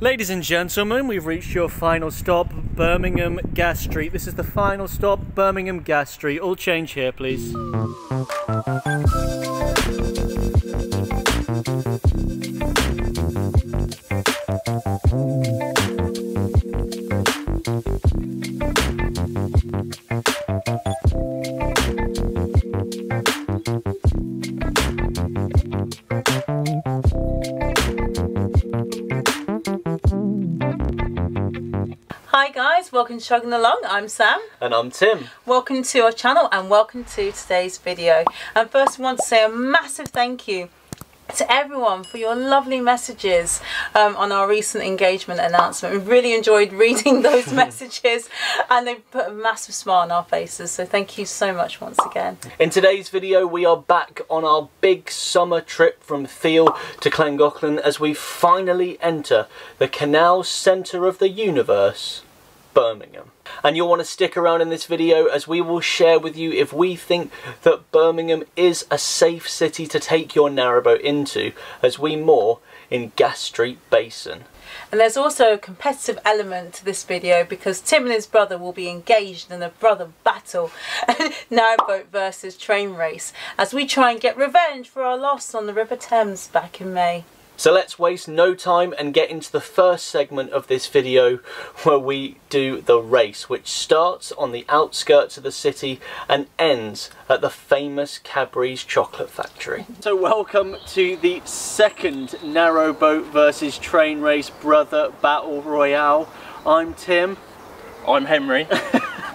Ladies and gentlemen, we've reached your final stop, Birmingham Gas Street. This is the final stop, Birmingham Gas Street. All change here, please. Hi guys, welcome to Chugging Along. I'm Sam. And I'm Tim. Welcome to our channel and welcome to today's video. And first I want to say a massive thank you to everyone for your lovely messages on our recent engagement announcement. We've really enjoyed reading those messages and they've put a massive smile on our faces, so thank you so much once again. In today's video we are back on our big summer trip from Thiel to Llangollen as we finally enter the Canal centre of the universe, Birmingham. And you'll want to stick around in this video as we will share with you if we think that Birmingham is a safe city to take your narrowboat into as we moor in Gas Street Basin. And there's also a competitive element to this video because Tim and his brother will be engaged in a brother battle, narrowboat versus train race, as we try and get revenge for our loss on the River Thames back in May. So let's waste no time and get into the first segment of this video where we do the race, which starts on the outskirts of the city and ends at the famous Cadbury's chocolate factory. So welcome to the second narrowboat versus train race brother battle royale. I'm Tim. I'm Henry.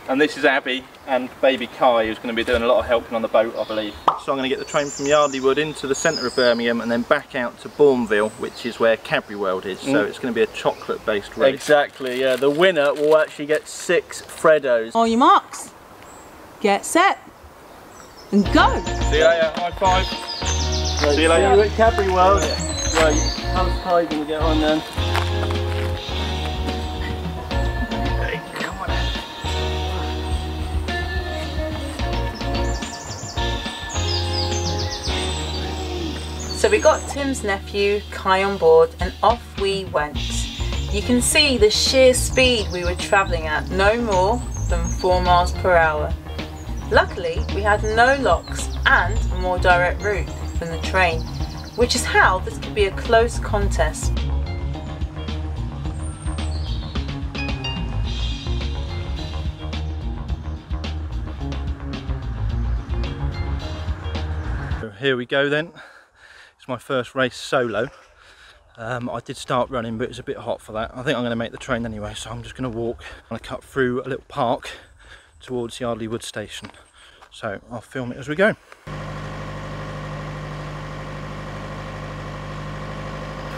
And this is Abby and baby Kai, who's going to be doing a lot of helping on the boat, I believe. So I'm going to get the train from Yardley Wood into the centre of Birmingham and then back out to Bourneville, which is where Cadbury World is. So it's going to be a chocolate-based race. Exactly, yeah. The winner will actually get 6 Freddos. On your marks, get set, and go! See you later, high five. Right, see you later. See you at Cadbury World. Right, how's Kai going to get on then? So we got Tim's nephew, Kai, on board and off we went. You can see the sheer speed we were travelling at, no more than 4 miles per hour. Luckily we had no locks and a more direct route than the train, which is how this could be a close contest. So here we go then. My first race solo. I did start running, but it's a bit hot for that. I think I'm going to make the train anyway, so I'm just going to walk. I'm going to cut through a little park towards Yardley Wood station, so I'll film it as we go.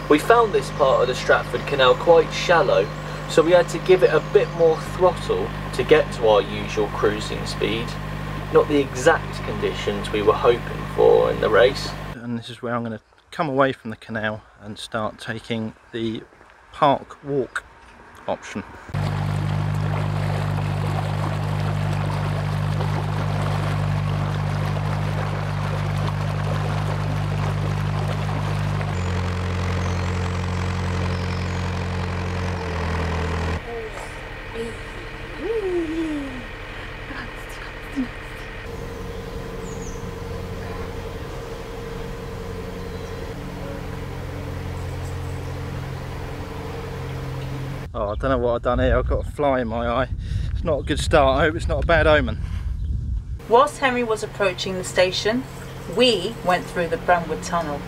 We found this part of the Stratford Canal quite shallow, so we had to give it a bit more throttle to get to our usual cruising speed. Not the exact conditions we were hoping for in the race. And this is where I'm going to come away from the canal and start taking the park walk option. Oh, I don't know what I've done here. I've got a fly in my eye. It's not a good start. I hope it's not a bad omen. Whilst Henry was approaching the station, we went through the Brentwood Tunnel.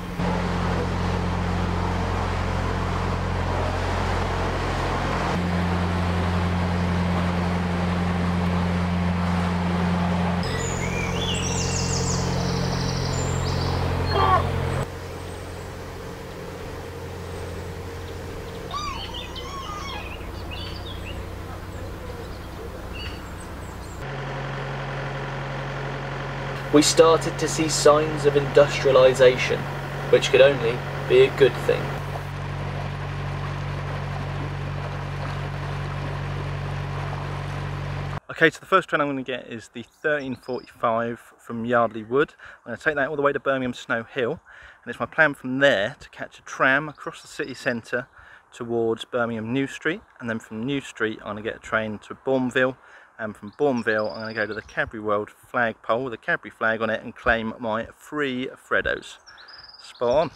We started to see signs of industrialisation, which could only be a good thing. Okay, so the first train I'm going to get is the 1345 from Yardley Wood. I'm going to take that all the way to Birmingham Snow Hill, and it's my plan from there to catch a tram across the city centre towards Birmingham New Street, and then from New Street I'm going to get a train to Bourneville, and from Bourneville I'm going to go to the Cadbury World flagpole with a Cadbury flag on it and claim my free Freddos. Spot on.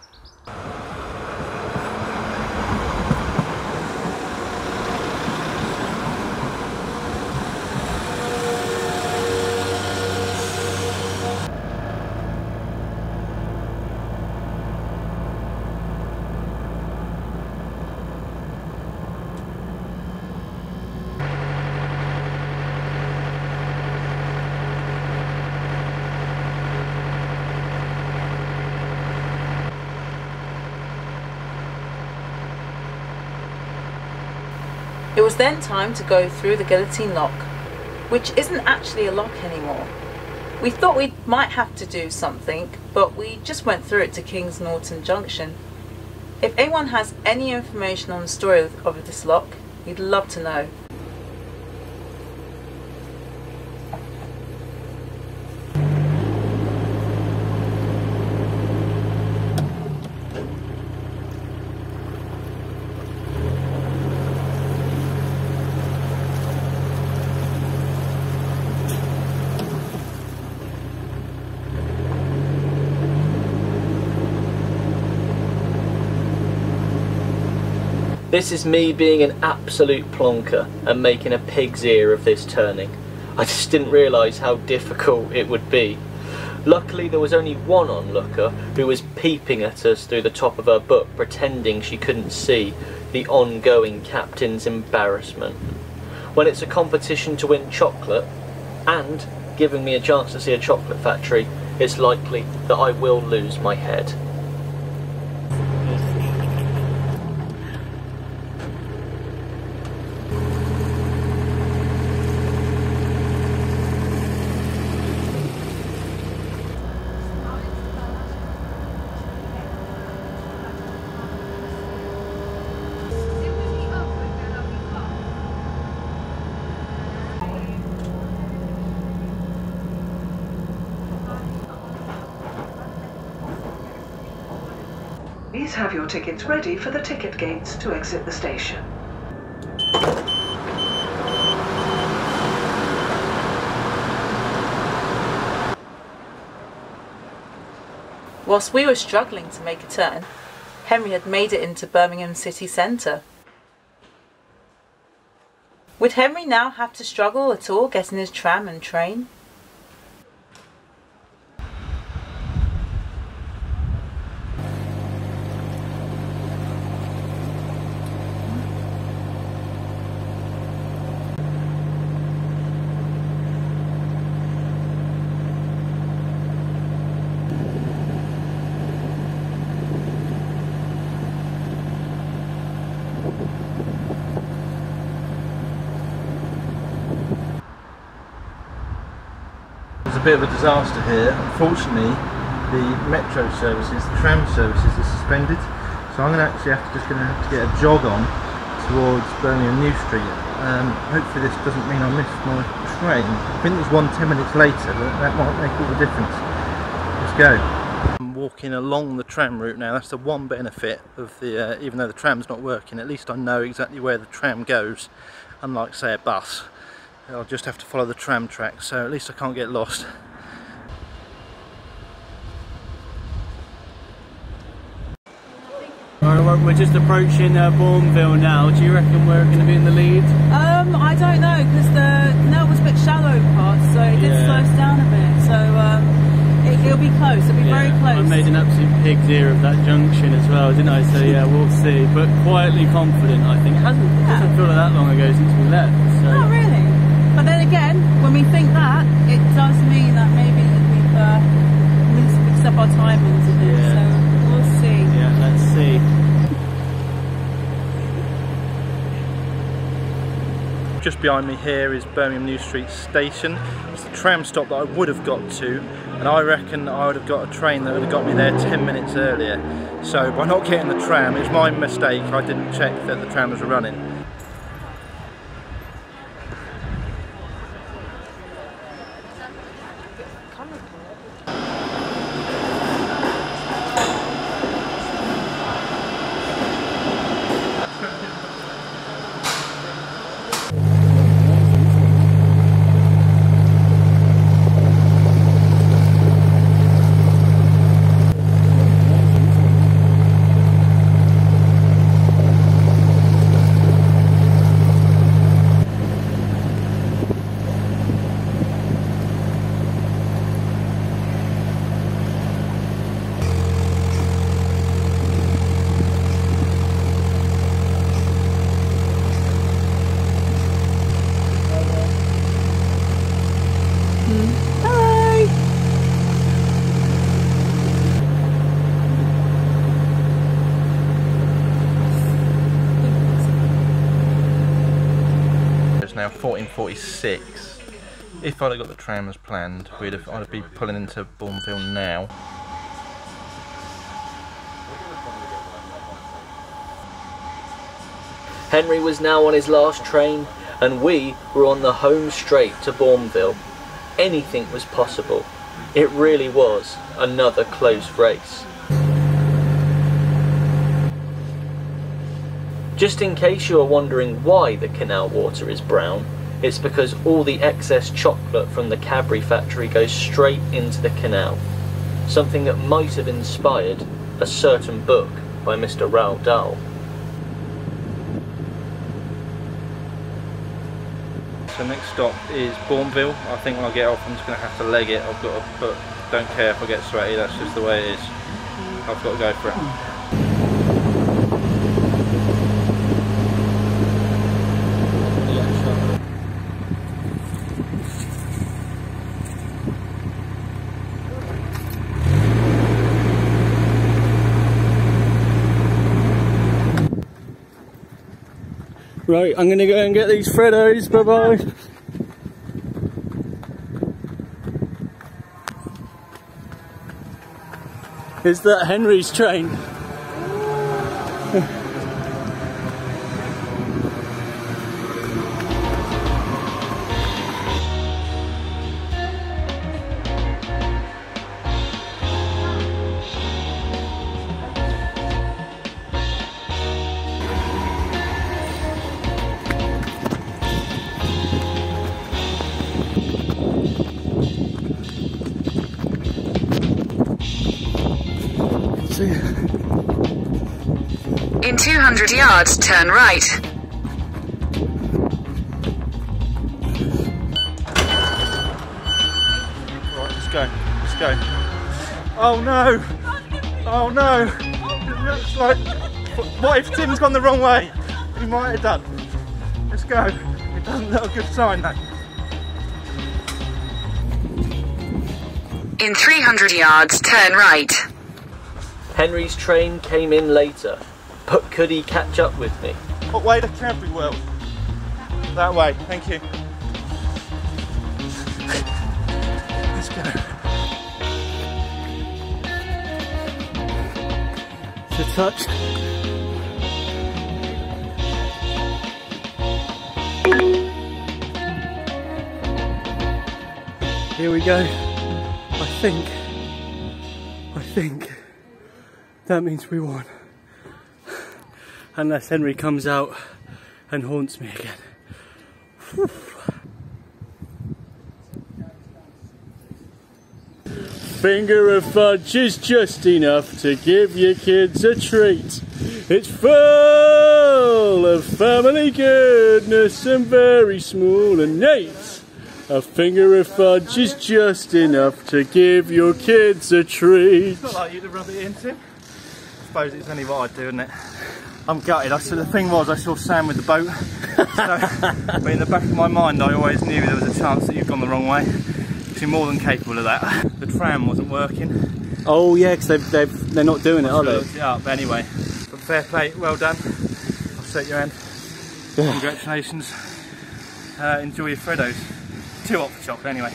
It was then time to go through the guillotine lock, which isn't actually a lock anymore. We thought we might have to do something, but we just went through it to Kings Norton Junction. If anyone has any information on the story of this lock, we'd love to know. This is me being an absolute plonker and making a pig's ear of this turning. I just didn't realise how difficult it would be. Luckily there was only one onlooker who was peeping at us through the top of her book, pretending she couldn't see the ongoing captain's embarrassment. When it's a competition to win chocolate, and giving me a chance to see a chocolate factory, it's likely that I will lose my head. Please have your tickets ready for the ticket gates to exit the station. Whilst we were struggling to make a turn, Henry had made it into Birmingham city centre. Would Henry now have to struggle at all getting his tram and train? There's a bit of a disaster here. Unfortunately, the metro services, the tram services are suspended, so I'm actually have to get a jog on towards Birmingham New Street. Hopefully this doesn't mean I missed my train. I think there's one 10 minutes later, but that might make all the difference. Let's go. I'm walking along the tram route now. That's the one benefit of the, even though the tram's not working, at least I know exactly where the tram goes, unlike say a bus. I'll just have to follow the tram track, so at least I can't get lost. Alright, we're just approaching Bourneville now. Do you reckon we're going to be in the lead? I don't know, because the canal was a bit shallow parts, so it did slow us down a bit. So it'll be close. It'll be very close. I made an absolute pig's ear of that junction as well, didn't I? So yeah, we'll see. But quietly confident, I think. It doesn't feel like that long ago since we left. So. Not really. But then again, when we think that, it does mean that maybe we've mixed up our timings a bit. Yeah. So we'll see. Yeah, let's see. Just behind me here is Birmingham New Street Station. It's the tram stop that I would have got to, and I reckon I would have got a train that would have got me there 10 minutes earlier. So by not getting the tram, it's my mistake. I didn't check that the trams were running. 14:46. If I'd have got the tram as planned, I'd be pulling into Bourneville now. Henry was now on his last train, and we were on the home straight to Bourneville. Anything was possible. It really was another close race. Just in case you are wondering why the canal water is brown, it's because all the excess chocolate from the Cadbury factory goes straight into the canal. Something that might have inspired a certain book by Mr. Roald Dahl. So next stop is Bourneville. I think when I get off I'm just going to have to leg it. I've got to put, don't care if I get sweaty, that's just the way it is. I've got to go for it. Right, I'm gonna go and get these Freddos, bye bye. Is that Henry's train? In 200 yards, turn right. Right, let's go, let's go. Oh no! Oh no! It looks like... What if Tim's gone the wrong way? He might have done. Let's go. It doesn't look a good sign though. In 300 yards, turn right. Henry's train came in later, but could he catch up with me? What way to Cadbury World? That way, thank you. Let's go. To touch. Here we go. I think that means we won. Unless Henry comes out and haunts me again. Whew. Finger of fudge is just enough to give your kids a treat. It's full of family goodness and very small and neat. A finger of fudge is just enough to give your kids a treat. It's not like you to rub it in, Tim. I suppose it's only what I do, isn't it? I'm gutted. The thing was, I saw Sam with the boat. So, but in the back of my mind, I always knew there was a chance that you'd gone the wrong way. You're more than capable of that. The tram wasn't working. Oh yeah, because they're not doing it, are they? Looked it up, but anyway. But fair play, well done. I'll shake your hand. Yeah. Congratulations. Enjoy your Freddos. 2 hot for chocolate anyway.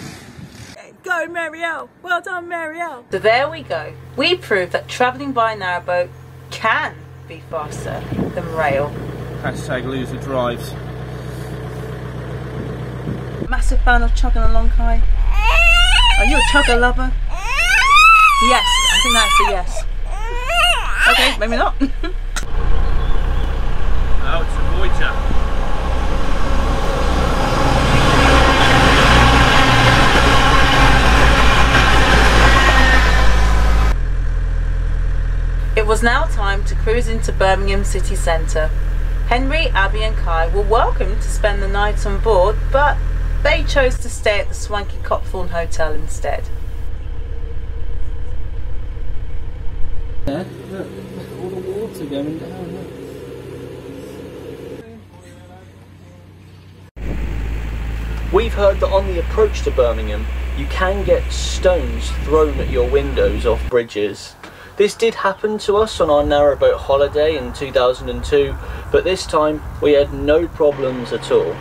Go Marielle! Well done Marielle! So there we go. We proved that travelling by narrowboat can be faster than rail. Hashtag loser drives. Massive fan of chugging along, Kai? Are you a chugger lover? Yes, I think that's a yes. Okay, maybe not. Oh, it's a Voyager. It was now time to cruise into Birmingham city centre. Henry, Abby and Kai were welcome to spend the night on board, but they chose to stay at the swanky Copthorne Hotel instead. Yeah, look at all the water going down. Look. We've heard that on the approach to Birmingham, you can get stones thrown at your windows off bridges. This did happen to us on our narrowboat holiday in 2002, but this time we had no problems at all.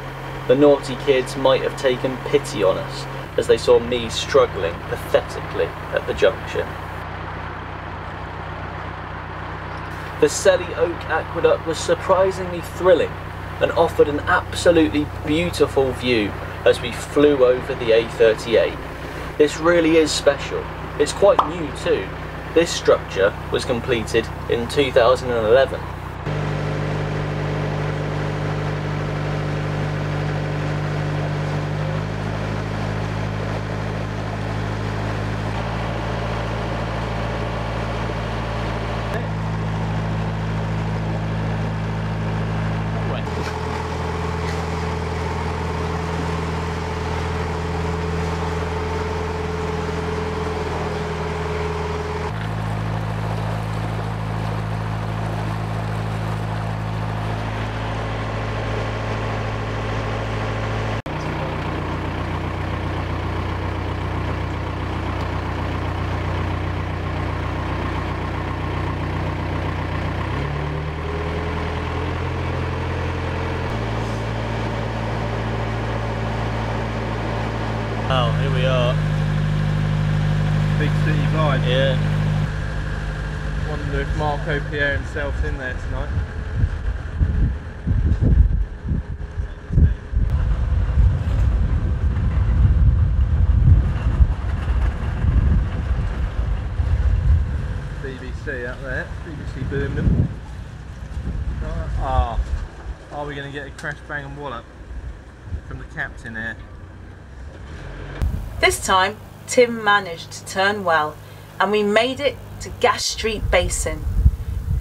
the naughty kids might have taken pity on us as they saw me struggling pathetically at the junction. The Selly Oak Aqueduct was surprisingly thrilling and offered an absolutely beautiful view as we flew over the A38. This really is special. It's quite new too. This structure was completed in 2011. Oh, here we are. Big city vibe. Yeah. Wonder if Marco Pierre himself's in there tonight. BBC out there, BBC Birmingham. Ah, are we going to get a crash bang and wallop from the captain here? This time, Tim managed to turn well and we made it to Gas Street Basin.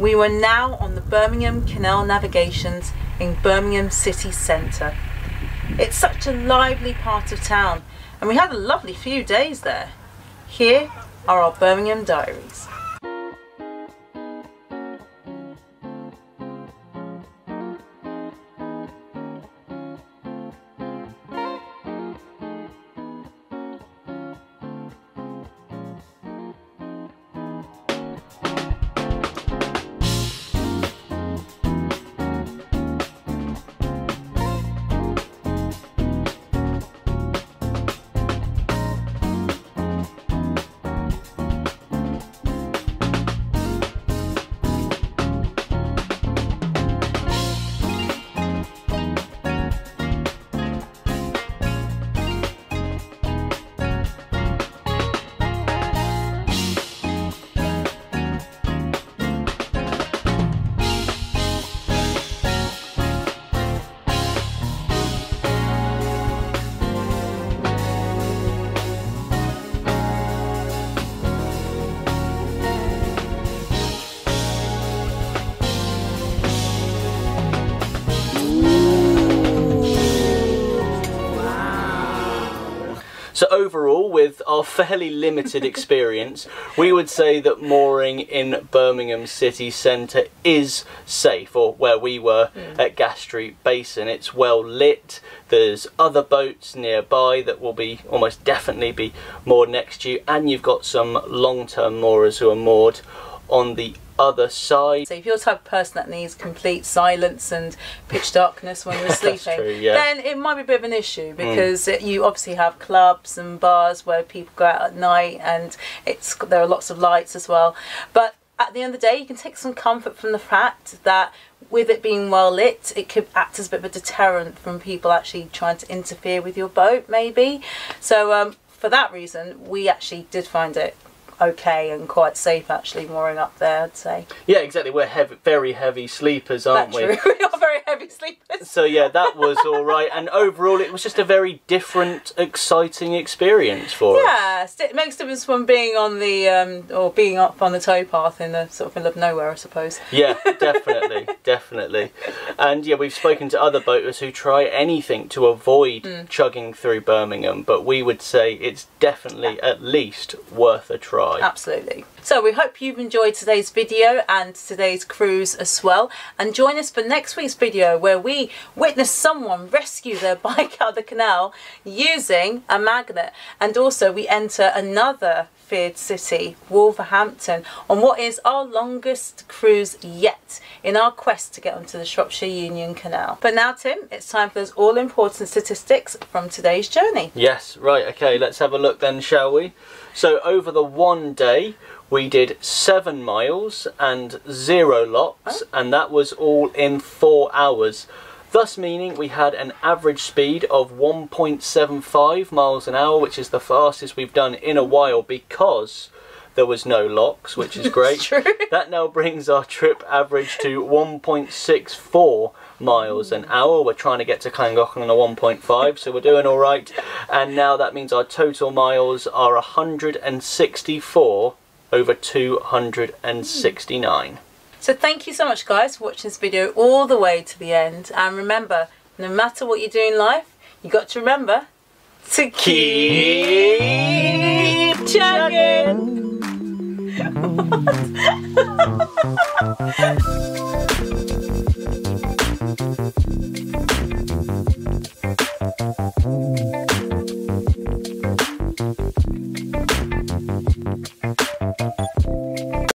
We were now on the Birmingham Canal navigations in Birmingham city centre. It's such a lively part of town and we had a lovely few days there. Here are our Birmingham diaries. So overall, with our fairly limited experience, we would say that mooring in Birmingham city centre is safe, or where we were at Gas Street Basin. It's well lit, there's other boats nearby that will be almost definitely be moored next to you, and you've got some long-term moorers who are moored on the other side. So if you're the type of person that needs complete silence and pitch darkness when you're sleeping, true, yeah. then it might be a bit of an issue, because you obviously have clubs and bars where people go out at night, and there are lots of lights as well. But at the end of the day, you can take some comfort from the fact that with it being well lit, it could act as a bit of a deterrent from people actually trying to interfere with your boat, maybe. So for that reason, we actually did find it okay and quite safe actually mooring up there, I'd say. Yeah, exactly. We're very heavy sleepers, aren't we? That's true. We are very heavy sleepers. So yeah, that was all right. And overall, it was just a very different, exciting experience for us. Yeah, it makes a difference from being on the or being up on the towpath in the sort of middle of nowhere, I suppose. Yeah, definitely, definitely. And yeah, we've spoken to other boaters who try anything to avoid chugging through Birmingham, but we would say it's definitely at least worth a try. by. Absolutely. So we hope you've enjoyed today's video and today's cruise as well, and join us for next week's video where we witness someone rescue their bike out of the canal using a magnet, and also we enter another feared city, Wolverhampton, on what is our longest cruise yet in our quest to get onto the Shropshire Union Canal. But now, Tim, it's time for those all-important statistics from today's journey. Yes, right, okay, let's have a look then, shall we? So over the one day we did 7 miles and 0 locks, and that was all in 4 hours. Thus meaning we had an average speed of 1.75 miles an hour, which is the fastest we've done in a while because there was no locks, which is great. True. That now brings our trip average to 1.64 miles an hour. We're trying to get to Llangollen on a 1.5, so we're doing all right. And now that means our total miles are 164 over 269. So thank you so much, guys, for watching this video all the way to the end. And remember, no matter what you do in life, you got to remember to keep chugging.